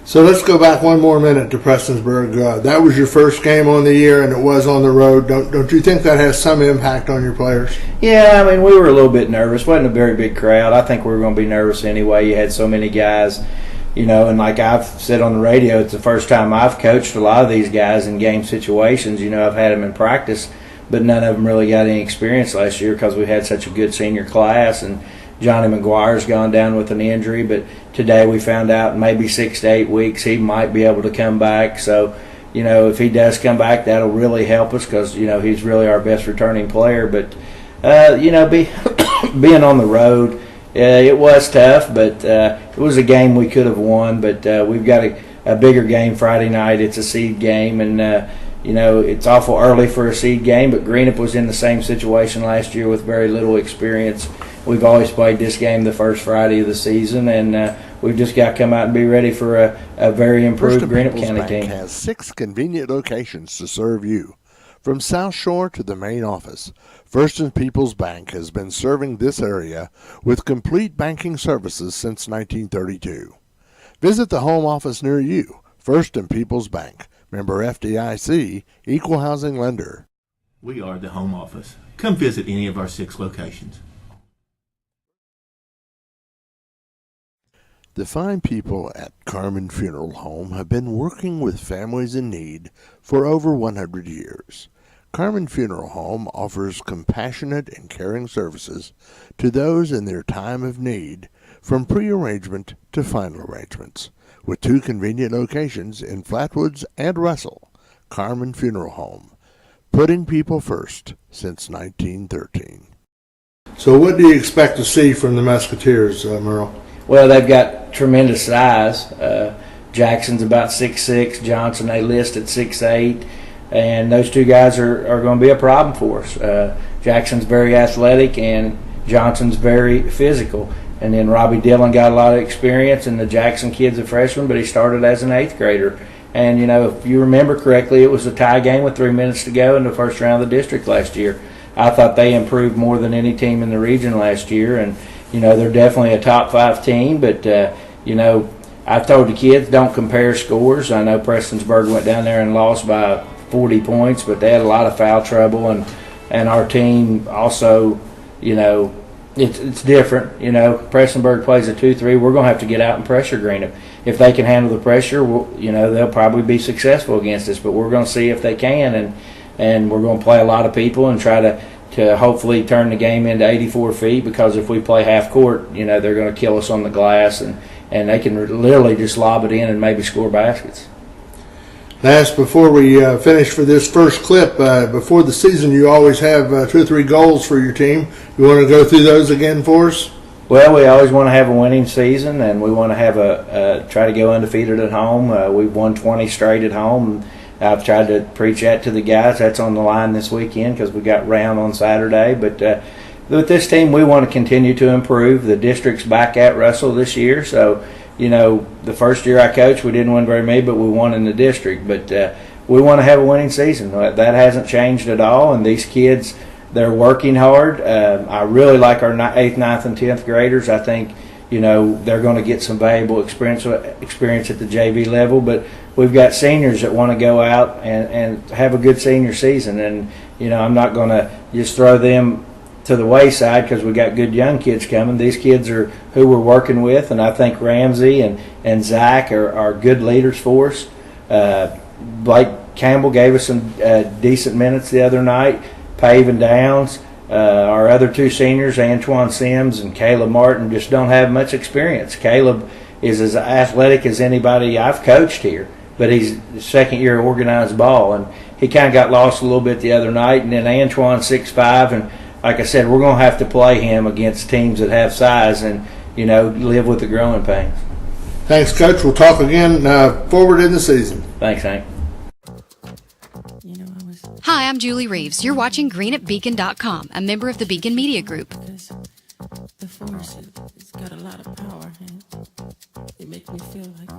So let's go back one more minute to Prestonsburg. That was your first game on the year, and it was on the road. Don't you think that has some impact on your players? Yeah, I mean, we were a little bit nervous. It wasn't a very big crowd. I think we were going to be nervous anyway. You had so many guys, and like I've said on the radio, it's the first time I've coached a lot of these guys in game situations. I've had them in practice, but none of them really got any experience last year because we had such a good senior class, and Johnny McGuire's gone down with an injury, but today we found out in maybe 6 to 8 weeks he might be able to come back. So, if he does come back, that'll really help us because, he's really our best returning player. But, being on the road, it was tough, but it was a game we could have won. But we've got a bigger game Friday night. It's a seed game, and it's awful early for a seed game, but Greenup was in the same situation last year with very little experience. We've always played this game the first Friday of the season, and we've just got to come out and be ready for a very improved Greenup County Bank team. Has 6 convenient locations to serve you. From South Shore to the main office, First and People's Bank has been serving this area with complete banking services since 1932. Visit the home office near you. First and People's Bank, member FDIC, equal housing lender. We are the home office. Come visit any of our 6 locations. The fine people at Carmen Funeral Home have been working with families in need for over 100 years. Carmen Funeral Home offers compassionate and caring services to those in their time of need, from pre-arrangement to final arrangements. With 2 convenient locations in Flatwoods and Russell, Carmen Funeral Home, putting people first since 1913. So what do you expect to see from the Musketeers, Merle? Well, they've got tremendous size. Jackson's about 6'6", Johnson they list at 6'8", and those 2 guys are going to be a problem for us. Jackson's very athletic and Johnson's very physical. And then Robbie Dillon got a lot of experience, and the Jackson kid's a freshman, but he started as an 8th grader. And, if you remember correctly, it was a tie game with 3 minutes to go in the first round of the district last year. I thought they improved more than any team in the region last year, and they're definitely a top 5 team, but, I've told the kids don't compare scores. I know Prestonsburg went down there and lost by 40 points, but they had a lot of foul trouble, and our team also, it's different. Prestonsburg plays a 2-3. We're going to have to get out and pressure Greenup. If they can handle the pressure, they'll probably be successful against us, but we're going to see if they can, and we're going to play a lot of people and try to hopefully turn the game into 84 feet, because if we play half court, they're going to kill us on the glass, and they can literally just lob it in and maybe score baskets. Last, before we finish for this first clip, before the season you always have 2 or 3 goals for your team. You want to go through those again for us? Well, we always want to have a winning season, and we want to have try to go undefeated at home. We've won 20 straight at home. I've tried to preach that to the guys. That's on the line this weekend because we got round on Saturday. But with this team, we want to continue to improve. The district's back at Russell this year, so the first year I coached, we didn't win very many, but we won in the district. But we want to have a winning season. That hasn't changed at all, and these kids, they're working hard. I really like our 8th, 9th, and 10th graders. I think they're going to get some valuable experience at the JV level, but we've got seniors that want to go out and have a good senior season, and I'm not going to just throw them to the wayside because we got good young kids coming. These kids are who we're working with, and I think Ramsey and Zach are good leaders for us. Blake Campbell gave us some decent minutes the other night. Pave and Downs, our other 2 seniors, Antoine Sims and Caleb Martin, just don't have much experience. Caleb is as athletic as anybody I've coached here, but he's second year organized ball, and he kind of got lost a little bit the other night. And then Antoine 6'5", and like I said, we're going to have to play him against teams that have size and live with the growing pains. Thanks, Coach. We'll talk again forward in the season. Thanks, Hank. Hi, I'm Julie Reeves. You're watching GreenUpBeacon.com, a member of the Beacon Media Group. The force, it's got a lot of power, and it makes me feel like